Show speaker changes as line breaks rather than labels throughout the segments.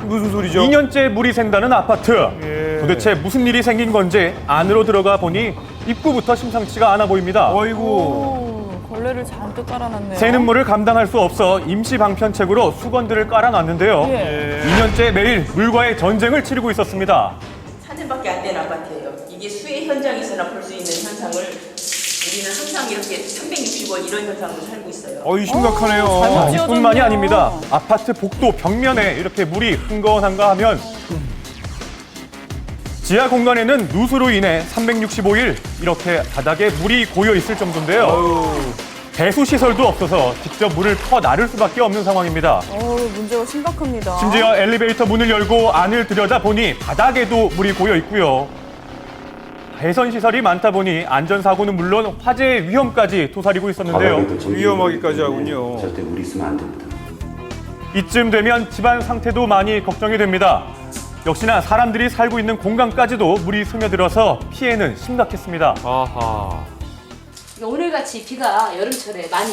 무슨 소리죠?
2년째 물이 샌다는 아파트.
예.
도대체 무슨 일이 생긴 건지 안으로 들어가 보니 입구부터 심상치가 않아 보입니다.
어이구.
오, 걸레를 잔뜩 깔아놨네요.
새는 물을 감당할 수 없어 임시 방편책으로 수건들을 깔아놨는데요.
예.
2년째 매일 물과의 전쟁을 치르고 있었습니다.
4년밖에 안 된 아파트예요. 이게 수해 현장에서나 볼 수 있는 현상을 우리는 항상 이렇게 360원 이런 현상으로 살고 있어요.
어이 심각하네요.
잘못
자,
지어졌네요.
이뿐만이 아닙니다. 아파트 복도 벽면에 이렇게 물이 흥건한가 하면 지하 공간에는 누수로 인해 365일 이렇게 바닥에 물이 고여 있을 정도인데요. 배수 시설도 없어서 직접 물을 퍼 나를 수밖에 없는 상황입니다.
문제가 심각합니다.
심지어 엘리베이터 문을 열고 안을 들여다 보니 바닥에도 물이 고여 있고요. 배선 시설이 많다 보니 안전사고는 물론 화재의 위험까지 도사리고 있었는데요.
위험하기까지 하군요.
절대 물이 있으면 안 됩니다.
이쯤 되면 집안 상태도 많이 걱정이 됩니다. 역시나 사람들이 살고 있는 공간까지도 물이 스며들어서 피해는 심각했습니다.
아하.
오늘같이 비가 여름철에 많이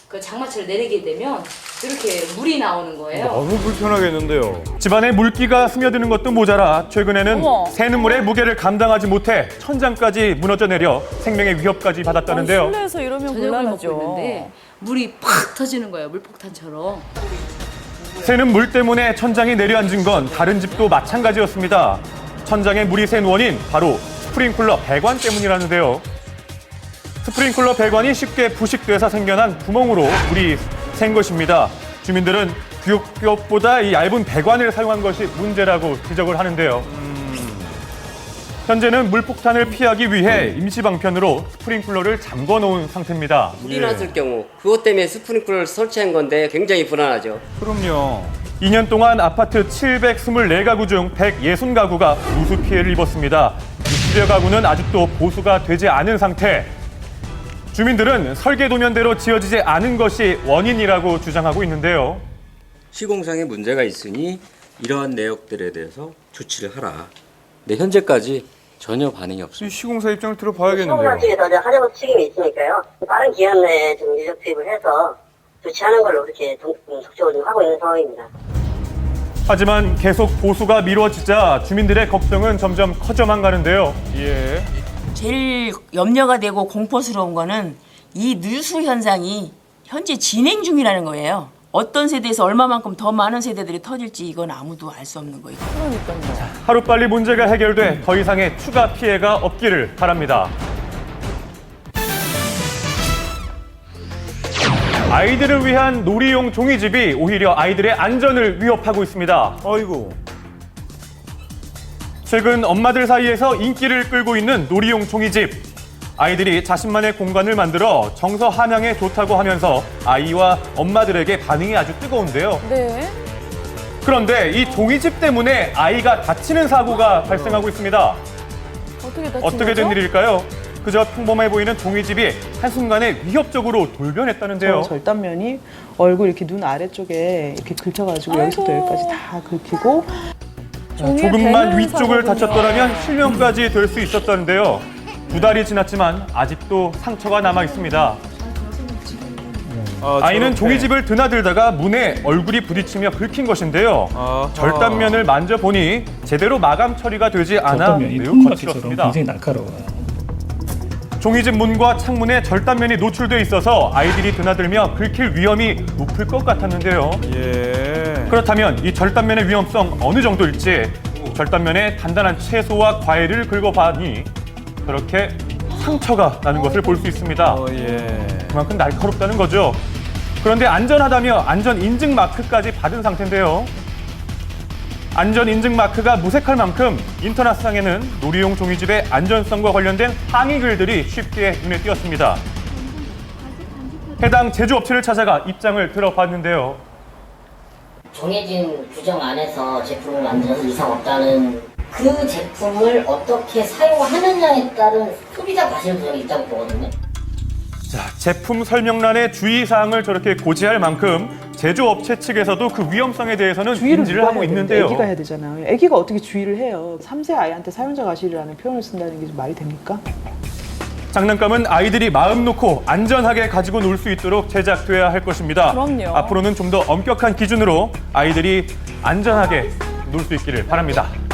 그 장마철 내리게 되면 이렇게 물이 나오는 거예요.
너무 불편하겠는데요.
집안에 물기가 스며드는 것도 모자라 최근에는
어머.
새는 물의 무게를 감당하지 못해 천장까지 무너져 내려 생명의 위협까지 받았다는데요.
실내에서 이러면
저녁을 먹고
곤란하죠.
있는데 물이 팍 터지는 거예요. 물폭탄처럼.
새는 물 때문에 천장이 내려앉은 건 다른 집도 마찬가지였습니다. 천장에 물이 샌 원인 바로 스프링클러 배관 때문이라는데요. 스프링클러 배관이 쉽게 부식돼서 생겨난 구멍으로 물이 샌 것입니다. 주민들은 규격보다 이 얇은 배관을 사용한 것이 문제라고 지적을 하는데요. 현재는 물폭탄을 피하기 위해 임시방편으로 스프링클러를 잠궈놓은 상태입니다.
물이 났을 경우 그것 때문에 스프링클러를 설치한 건데 굉장히 불안하죠.
그럼요.
2년 동안 아파트 724가구 중 160가구가 누수 피해를 입었습니다. 60여 가구는 아직도 보수가 되지 않은 상태. 주민들은 설계 도면대로 지어지지 않은 것이 원인이라고 주장하고 있는데요.
시공상에 문제가 있으니 이러한 내역들에 대해서 조치를 하라. 근데 현재까지 전혀 반응이 없습니다.
이 시공사 입장을 들어봐야겠는데요.
시공사 측에서 하자고 책임이 있으니까요. 빠른 기한 내에 좀 인력 투입을 해서 조치하는 걸로 그렇게 속적으로 좀 하고 있는 상황입니다.
하지만 계속 보수가 미뤄지자 주민들의 걱정은 점점 커져만 가는데요.
예.
제일 염려가 되고 공포스러운 거는 이 누수 현상이 현재 진행 중이라는 거예요. 어떤 세대에서 얼마만큼 더 많은 세대들이 터질지 이건 아무도 알 수 없는 거예요.
하루빨리 문제가 해결돼 더 이상의 추가 피해가 없기를 바랍니다. 아이들을 위한 놀이용 종이집이 오히려 아이들의 안전을 위협하고 있습니다.
아이고.
최근 엄마들 사이에서 인기를 끌고 있는 놀이용 종이집. 아이들이 자신만의 공간을 만들어 정서 함양에 좋다고 하면서 아이와 엄마들에게 반응이 아주 뜨거운데요.
네.
그런데 이 종이집 때문에 아이가 다치는 사고가 발생하고 있습니다.
어떻게 다친
어떻게 된
거죠?
일일까요? 그저 평범해 보이는 종이집이 한순간에 위협적으로 돌변했다는데요.
절단면이 얼굴 이렇게 눈 아래쪽에 이렇게 긁혀가지고 여기서부터
아이고.
여기까지 다 긁히고
종이에
조금만
베는
위쪽을
사고군요.
다쳤더라면 실명까지 될 수 있었다는데요. 2달이 지났지만 아직도 상처가 남아 있습니다. 아이는 종이집을 드나들다가 문에 얼굴이 부딪히며 긁힌 것인데요.
아하.
절단면을 만져보니 제대로 마감 처리가 되지 않아
절단면이
매우
통마취처럼
거칠었습니다.
굉장히 날카로워요.
종이집 문과 창문에 절단면이 노출돼 있어서 아이들이 드나들며 긁힐 위험이 높을 것 같았는데요.
예.
그렇다면 이 절단면의 위험성 어느 정도일지 절단면에 단단한 채소와 과일을 긁어봐니 그렇게 상처가 나는 것을 볼 수 있습니다.
예.
그만큼 날카롭다는 거죠. 그런데 안전하다며 안전 인증 마크까지 받은 상태인데요. 안전 인증 마크가 무색할 만큼 인터넷상에는 놀이용 종이집의 안전성과 관련된 항의 글들이 쉽게 눈에 띄었습니다. 해당 제조업체를 찾아가 입장을 들어봤는데요.
정해진 규정 안에서 제품을 만들어서 이상 없다는 그 제품을 어떻게 사용하느냐에 따른 소비자 과실 구성이 있다고 보거든요.
자, 제품 설명란에 주의사항을 저렇게 고지할 만큼 제조업체 측에서도 그 위험성에 대해서는
주의를
인지를
누가
하고
해야 되는데
있는데요.
애기가 해야 되잖아요. 애기가 어떻게 주의를 해요. 3세 아이한테 사용자 과실이라는 표현을 쓴다는 게 좀 말이 됩니까?
장난감은 아이들이 마음 놓고 안전하게 가지고 놀 수 있도록 제작돼야 할 것입니다.
그럼요.
앞으로는 좀 더 엄격한 기준으로 아이들이 안전하게 놓을 수 있기를 바랍니다.